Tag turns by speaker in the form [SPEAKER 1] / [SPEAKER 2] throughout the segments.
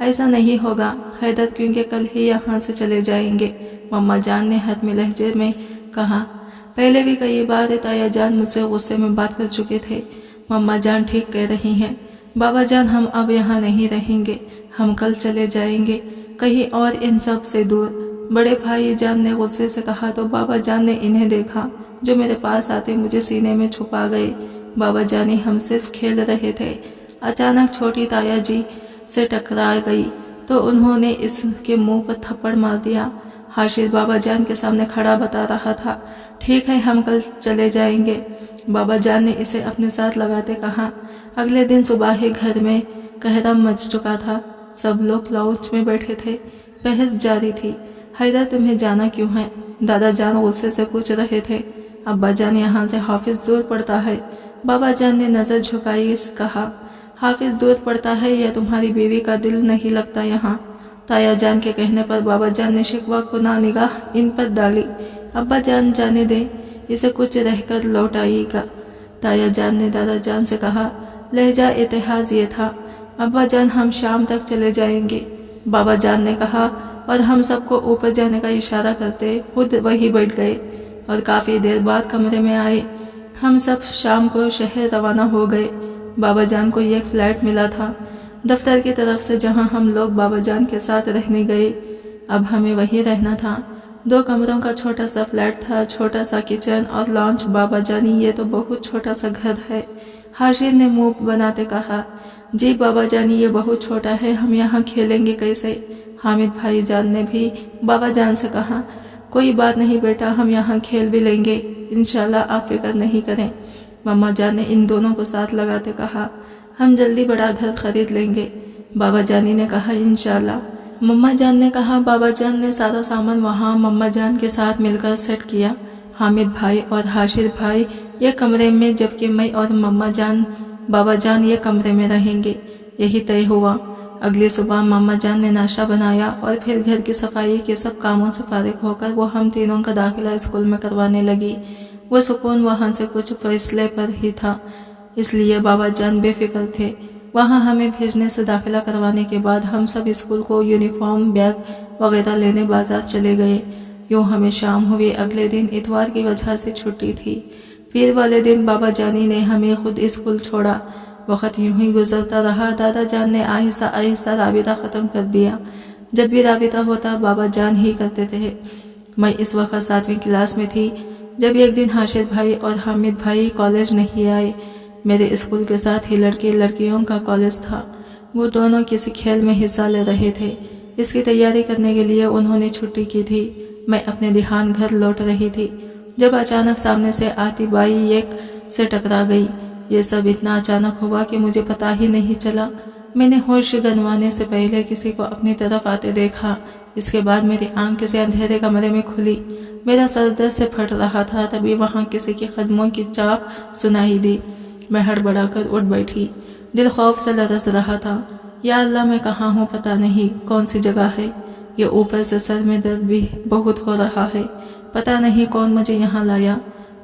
[SPEAKER 1] ایسا نہیں ہوگا حیدر، کیونکہ کل ہی یہاں سے چلے جائیں گے، مما جان نے حتمی لہجے میں کہا۔ پہلے بھی کئی بار تایا جان مجھ سے غصے میں بات کر چکے تھے۔ مما جان ٹھیک کہہ رہی ہیں بابا جان، ہم اب یہاں نہیں رہیں گے، ہم کل چلے جائیں گے کہیں اور، ان سب سے دور۔ بڑے بھائی جان نے غصے سے کہا تو بابا جان نے انہیں دیکھا جو میرے پاس آتے مجھے سینے میں چھپا گئے۔ بابا جانی، ہم صرف کھیل رہے تھے۔ اچانک چھوٹی تایا جی سے ٹکرا گئی تو انہوں نے اس کے منہ پر تھپڑ مار دیا۔ حاشر بابا جان کے سامنے کھڑا بتا رہا تھا، ٹھیک ہے ہم کل چلے جائیں گے۔ بابا جان نے اسے اپنے ساتھ لگاتے کہا۔ اگلے دن صبح ہی گھر میں قہقہ مچ چکا تھا، سب لوگ لاؤنج میں بیٹھے تھے، بحث جاری تھی۔ حیدر، تمہیں جانا کیوں ہے؟ دادا جان غصے سے پوچھ رہے تھے۔ ابا جان، یہاں سے حافظ دور پڑتا ہے۔ بابا جان نے نظر جھکائی کہا، حافظ دور پڑتا ہے یا تمہاری بیوی کا دل نہیں لگتا یہاں؟ تایا جان کے کہنے پر بابا جان نے شکوہ کناں نگاہ ان پر ڈالی۔ ابا جان، جانے دیں، اسے کچھ رہ کر لوٹ آئے گا۔ تایا جان نے دادا جان سے کہا۔ لہجہ اتحاد یہ تھا، ابا جان ہم شام تک چلے جائیں گے۔ بابا جان نے کہا اور ہم سب کو اوپر جانے کا اشارہ کرتے خود وہی بیٹھ گئے اور کافی دیر بعد کمرے میں آئے۔ ہم سب شام کو شہر روانہ ہو گئے۔ بابا جان کو ایک فلیٹ ملا تھا دفتر کی طرف سے، جہاں ہم لوگ بابا جان کے ساتھ رہنے گئے۔ اب ہمیں وہیں رہنا تھا۔ 2 کمروں کا چھوٹا سا فلیٹ تھا، چھوٹا سا کچن اور لانچ۔ بابا جانی، یہ تو بہت چھوٹا سا گھر ہے، حاشر نے منہ بناتے کہا۔ جی بابا جانی، یہ بہت چھوٹا ہے، ہم یہاں کھیلیں گے کیسے؟ حامد بھائی جان نے بھی بابا جان سے کہا۔ کوئی بات نہیں بیٹا، ہم یہاں کھیل بھی لیں گے انشاءاللہ، آپ فکر نہیں کریں، مما جان نے ان دونوں کو ساتھ لگاتے کہا۔ ہم جلدی بڑا گھر خرید لیں گے، بابا جانی نے کہا۔ انشاءاللہ، مما جان نے کہا۔ بابا جان نے سارا سامان وہاں مما جان کے ساتھ مل کر سیٹ کیا۔ حامد بھائی اور حاشر بھائی ایک کمرے میں، جبکہ میں اور مما جان بابا جان ایک کمرے میں رہیں گے۔ یہی طے ہوا۔ اگلی صبح مما جان نے ناشتہ بنایا اور پھر گھر کی صفائی کے سب کاموں سے فارغ ہو کر وہ ہم تینوں کا داخلہ اسکول میں کروانے لگی۔ وہ سکون وہاں سے کچھ فاصلے پر ہی تھا، اس لیے بابا جان بے فکر تھے۔ وہاں ہمیں بھیجنے سے داخلہ کروانے کے بعد ہم سب اسکول کو یونیفارم، بیگ وغیرہ لینے بازار چلے گئے۔ یوں ہمیں شام ہوئی۔ اگلے دن اتوار کی وجہ سے چھٹی تھی۔ پیر والے دن بابا جانی نے ہمیں خود اسکول چھوڑا۔ وقت یوں ہی گزرتا رہا۔ دادا جان نے آہستہ آہستہ رابطہ ختم کر دیا۔ جب بھی رابطہ ہوتا بابا جان ہی کرتے تھے۔ میں اس وقت 7ویں کلاس میں تھی جب ایک دن حاشر بھائی اور حامد بھائی کالج نہیں آئے۔ میرے اسکول کے ساتھ ہی لڑکے لڑکیوں کا کالج تھا، وہ دونوں کسی کھیل میں حصہ لے رہے تھے۔ اس کی تیاری کرنے کے لیے انہوں نے چھٹی کی تھی۔ میں اپنے دھیان گھر لوٹ رہی تھی جب اچانک سامنے سے آتی بائی ایک سے ٹکرا گئی۔ یہ سب اتنا اچانک ہوا کہ مجھے پتہ ہی نہیں چلا۔ میں نے ہوش گنوانے سے پہلے کسی کو اپنی طرف آتے دیکھا۔ اس کے بعد میری آنکھ کسی اندھیرے کمرے میں کھلی۔ میرا سر درد سے پھٹ رہا تھا، تبھی وہاں کسی کی قدموں کی چاپ سنائی دی۔ میں ہڑبڑا کر اٹھ بیٹھی، دل خوف سے لرز رہا تھا۔ یا اللہ، میں کہاں ہوں؟ پتہ نہیں کون سی جگہ ہے یہ، اوپر سے سر میں درد بھی بہت ہو رہا ہے۔ پتہ نہیں کون مجھے یہاں لایا۔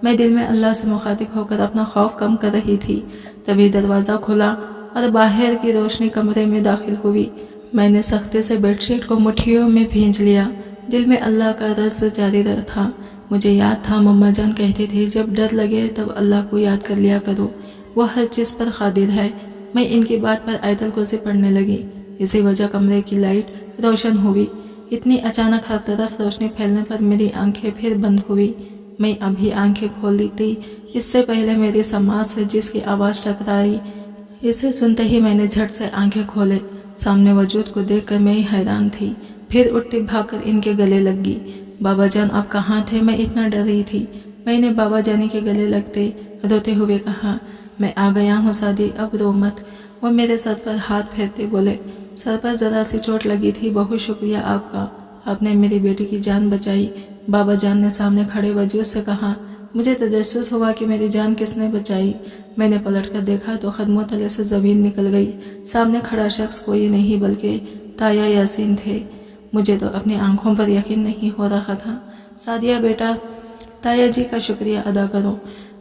[SPEAKER 1] میں دل میں اللہ سے مخاطب ہو کر اپنا خوف کم کر رہی تھی، تبھی دروازہ کھلا اور باہر کی روشنی کمرے میں داخل ہوئی۔ میں نے سختی سے بیڈ شیٹ کو مٹھیوں میں بھینچ لیا۔ دل میں اللہ کا رز جاری تھا۔ مجھے یاد تھا مما جان کہتی تھی، جب ڈر لگے تب اللہ کو یاد کر لیا کرو، وہ ہر چیز پر قادر ہے۔ میں ان کی بات پر آیت الکرسی پڑھنے لگی۔ اسی وجہ کمرے کی لائٹ روشن ہوئی۔ اتنی اچانک ہر طرف روشنی پھیلنے پر میری آنکھیں پھر بند ہوئی۔ میں ابھی آنکھیں کھولی تھی، اس سے پہلے میری سماعت سے جس کی آواز ٹکرائی، اسے سنتے ہی میں نے جھٹ سے آنکھیں کھولے۔ سامنے وجود کو دیکھ کر میں حیران تھی، پھر اٹھتی بھاگ کر ان کے گلے لگ گئی۔ بابا جان آپ کہاں تھے؟ میں اتنا ڈر رہی تھی۔ میں نے بابا جانی کے گلے لگتے روتے ہوئے کہا، میں آ گیا ہوں سادی، اب رو مت۔ وہ میرے سر پر ہاتھ پھیرتے بولے، سر پر ذرا سی چوٹ لگی تھی، بہت شکریہ آپ کا، آپ نے میری بیٹی کی جان بچائی۔ بابا جان نے سامنے کھڑے وجود سے کہا۔ مجھے تجسس ہوا کہ میری جان کس نے بچائی۔ میں نے پلٹ کر دیکھا تو قدموں تلے سے زمین نکل گئی۔ سامنے کھڑا شخص کوئی نہیں بلکہ تایا یاسین تھے۔ مجھے تو اپنی آنکھوں پر یقین نہیں ہو رہا تھا۔ سعدیہ بیٹا، تایا جی کا شکریہ ادا کرو،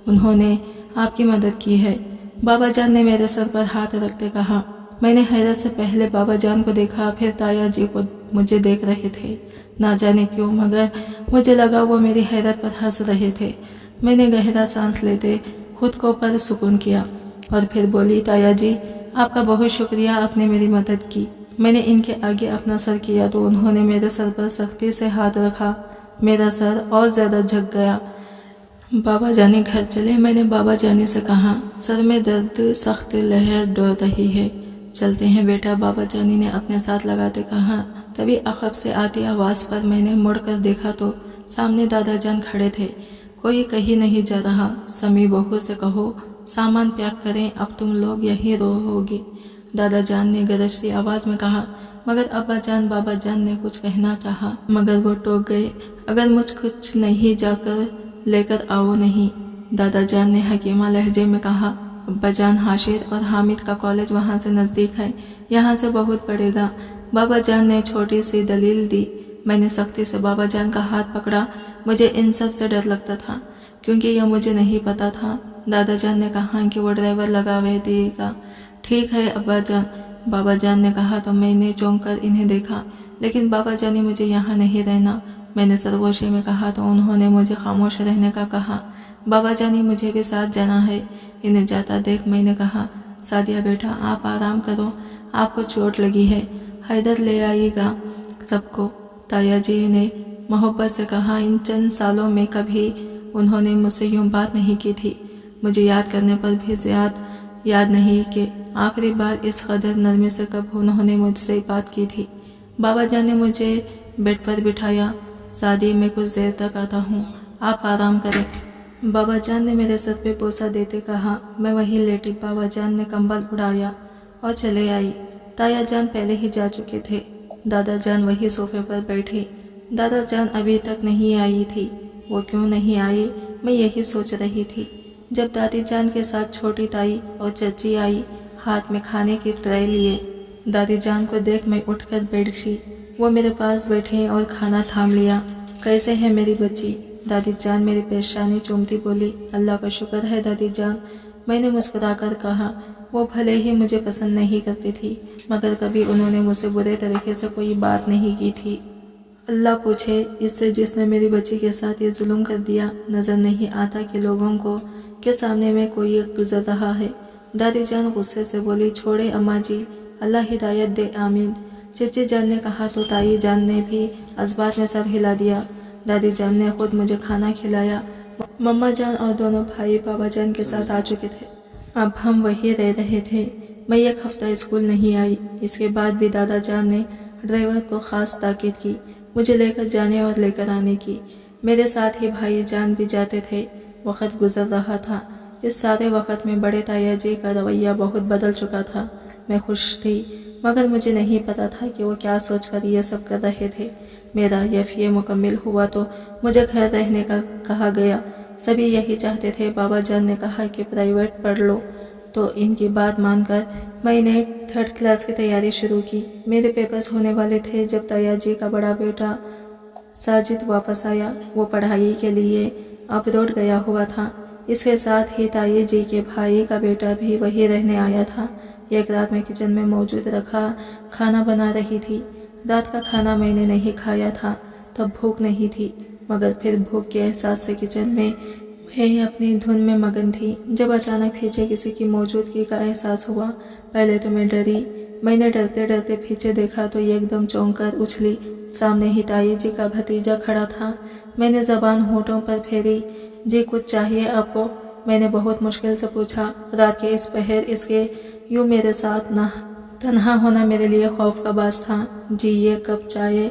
[SPEAKER 1] انہوں نے آپ کی مدد کی ہے۔ بابا جان نے میرے سر پر ہاتھ رکھتے کہا۔ میں نے حیرت سے پہلے بابا جان کو دیکھا، پھر تایا جی کو مجھے دیکھ رہے تھے۔ نہ جانے کیوں مگر مجھے لگا وہ میری حیرت پر ہنس رہے تھے۔ میں نے گہرا سانس لیتے خود کو پر سکون کیا اور پھر بولی، تایا جی آپ کا بہت شکریہ، آپ نے میری مدد کی۔ میں نے ان کے آگے اپنا سر کیا تو انہوں نے میرے سر پر سختی سے ہاتھ رکھا۔ میرا سر اور زیادہ جھک گیا۔ بابا جانی گھر چلے؟ میں نے بابا جانی سے کہا۔ سر میں درد سخت لہر دوڑ رہی ہے، چلتے ہیں بیٹا، بابا جانی نے اپنے ساتھ لگاتے کہا۔ تبھی عقب سے آتی آواز پر میں نے مڑ کر دیکھا تو سامنے دادا جان کھڑے تھے۔ کوئی کہیں نہیں جا رہا۔ سمی بہو سے کہو سامان پیک کریں، اب تم لوگ یہیں رہو گے، دادا جان نے گرجتی آواز میں کہا۔ مگر ابا جان بابا جان نے کچھ کہنا چاہا مگر وہ ٹوک گئے۔ اگر مجھ کچھ نہیں جا کر لے کر آؤ نہیں، دادا جان نے حکیمہ لہجے میں کہا۔ ابا جان حاشر اور حامد کا کالج وہاں سے نزدیک ہے، یہاں سے بہت پڑے گا، بابا جان نے چھوٹی سی دلیل دی۔ میں نے سختی سے بابا جان کا ہاتھ پکڑا۔ مجھے ان سب سے ڈر لگتا تھا کیونکہ یہ مجھے نہیں پتا تھا۔ دادا جان نے کہا کہ وہ ڈرائیور لگاوے دے گا۔ ٹھیک ہے ابا جان، بابا جان نے کہا تو میں نے چونک کر انہیں دیکھا، لیکن بابا جانی مجھے یہاں نہیں رہنا۔ میں نے سرگوشی میں کہا تو انہوں نے مجھے خاموش رہنے کا کہا۔ بابا جانی مجھے بھی ساتھ جانا ہے۔ انہیں جاتا دیکھ میں نے کہا، سعدیہ بیٹا آپ آرام کرو، آپ کو چوٹ لگی ہے، حیدر لے آئیے گا سب کو، تایا جی نے محبت سے کہا۔ ان چند سالوں میں کبھی انہوں نے مجھ سے یوں بات نہیں کی تھی۔ مجھے یاد کرنے پر بھی زیادہ یاد نہیں کہ آخری بار اس قدر نرمی سے کب انہوں نے مجھ سے بات کی تھی۔ بابا جان نے مجھے بیڈ پر بٹھایا۔ سعدی میں کچھ دیر تک آتا ہوں، آپ آرام کریں، بابا جان نے میرے سر پہ بوسہ دیتے کہا۔ میں وہیں لیٹی، بابا جان نے کمبل اڑایا اور چلے آئی۔ تایا جان پہلے ہی جا چکے تھے۔ دادا جان وہی صوفے پر بیٹھے۔ دادا جان ابھی تک نہیں آئی تھی۔ وہ کیوں نہیں آئی میں یہی سوچ رہی تھی جب دادی جان کے ساتھ چھوٹی تائی اور چچی آئی، ہاتھ میں کھانے کی ٹرے لیے۔ دادی جان کو دیکھ میں اٹھ کر بیٹھی۔ وہ میرے پاس بیٹھے اور کھانا تھام لیا۔ کیسے ہے میری بچی؟ دادی جان میری پیشانی چومتی بولی۔ اللہ کا شکر ہے دادی جان، میں نے مسکرا کر کہا۔ وہ بھلے ہی مجھے پسند نہیں کرتی تھی مگر کبھی انہوں نے مجھ سے برے طریقے سے کوئی بات نہیں کی تھی۔ اللہ پوچھے اس سے جس نے میری بچی کے ساتھ یہ ظلم کر دیا۔ نظر نہیں آتا کہ لوگوں کو کے سامنے میں کوئی گزر رہا ہے۔ دادی جان غصے سے بولی، چھوڑے اماں جی، اللہ ہدایت دے، آمین۔ چچی جان نے کہا تو تائی جان نے بھی اثبات میں سر ہلا دیا۔ دادی جان نے خود مجھے کھانا کھلایا۔ مما جان اور دونوں بھائی بابا جان کے ساتھ آ چکے تھے۔ اب ہم وہی رہ رہے تھے۔ میں ایک ہفتہ اسکول نہیں آئی۔ اس کے بعد بھی دادا جان نے ڈرائیور کو خاص تاکید کی مجھے لے کر جانے اور لے کر آنے کی۔ میرے ساتھ ہی بھائی جان بھی جاتے تھے۔ وقت گزر رہا تھا۔ اس سارے وقت میں بڑے تایا جی کا رویہ بہت بدل چکا تھا۔ میں خوش تھی مگر مجھے نہیں پتا تھا کہ وہ کیا سوچ کر یہ سب کر رہے تھے۔ میرا ایف.اے. مکمل ہوا تو مجھے گھر رہنے کا کہا گیا۔ سبھی یہی چاہتے تھے۔ بابا جان نے کہا کہ پرائیویٹ پڑھ لو تو ان کی بات مان کر میں نے 3rd کلاس کی تیاری شروع کی۔ میرے پیپرز ہونے والے تھے جب تایا جی کا بڑا بیٹا ساجد واپس آیا۔ وہ پڑھائی کے لیے ابروڈ گیا ہوا تھا۔ اس کے ساتھ ہی تائی جی کے بھائی کا بیٹا بھی وہی رہنے آیا تھا۔ ایک رات میں کچن میں موجود رکھا کھانا بنا رہی تھی۔ رات کا کھانا میں نے نہیں کھایا تھا، تب بھوک نہیں تھی، مگر پھر بھوک کے احساس سے کچن میں اپنی دھن میں مگن تھی۔ جب اچانک پیچھے کسی کی موجودگی کا احساس ہوا، پہلے تو میں ڈری۔ میں نے ڈرتے ڈرتے پیچھے دیکھا تو ایک دم چونک کر اچھلی۔ سامنے ہی تائی جی کا بھتیجا کھڑا تھا۔ میں نے زبان ہونٹوں پر پھیری، جی کچھ چاہیے آپ کو؟ میں نے بہت مشکل سے پوچھا۔ رات کے اس پہر اس کے یوں میرے ساتھ نہ تنہا ہونا میرے لیے خوف کا باعث تھا۔ جی یہ کپ چائے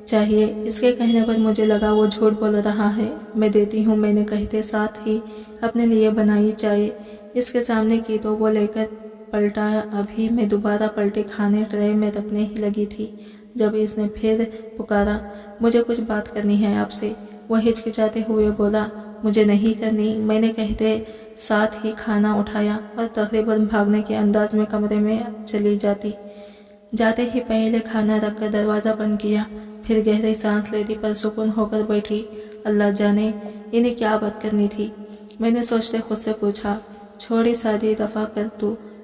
[SPEAKER 1] چاہیے؟ اس کے کہنے پر مجھے لگا وہ جھوٹ بول رہا ہے۔ میں دیتی ہوں، میں نے کہتے ساتھ ہی اپنے لیے بنائی چائے اس کے سامنے کی تو وہ لے کر پلٹا۔ ابھی میں دوبارہ پلٹی کھانے ٹرے میں رکھنے ہی لگی تھی جب اس نے پھر پکارا، مجھے کچھ بات کرنی ہے آپ سے۔ وہ ہچکچاتے ہوئے بولا، مجھے نہیں کرنی۔ میں نے کہتے ساتھ ہی کھانا اٹھایا اور تقریباً بھاگنے کے انداز میں کمرے میں چلی جاتے ہی پہلے کھانا رکھ کر دروازہ بند کیا، پھر گہری سانس لیتی پرسکون ہو کر بیٹھی۔ اللہ جانے انہیں کیا بات کرنی تھی۔ میں نے سوچتے خود سے پوچھا، چھوڑی شادی دفع کر تو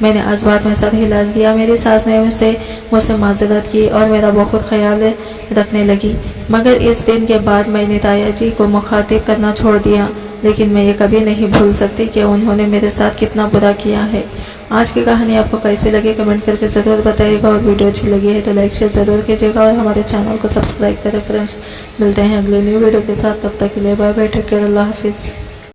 [SPEAKER 1] میں نے اس بات میں سر ہلا دیا۔ میری ساس نے مجھ سے معذرت کی اور میرا بہت خیال رکھنے لگی، مگر اس دن کے بعد میں نے تایا جی کو مخاطب کرنا چھوڑ دیا، لیکن میں یہ کبھی نہیں بھول سکتی کہ انہوں نے میرے ساتھ کتنا برا کیا ہے۔ آج کی کہانی آپ کو کیسی لگی کمنٹ کر کے ضرور بتائیے گا، اور ویڈیو اچھی لگی ہے تو لائک شیئر ضرور کیجیے گا اور ہمارے چینل کو سبسکرائب کریں۔ فرینڈس، ملتے ہیں اگلے نیو ویڈیو کے ساتھ، تب تک کے لیے بائے بائے، ٹیک کیئر، اللہ حافظ۔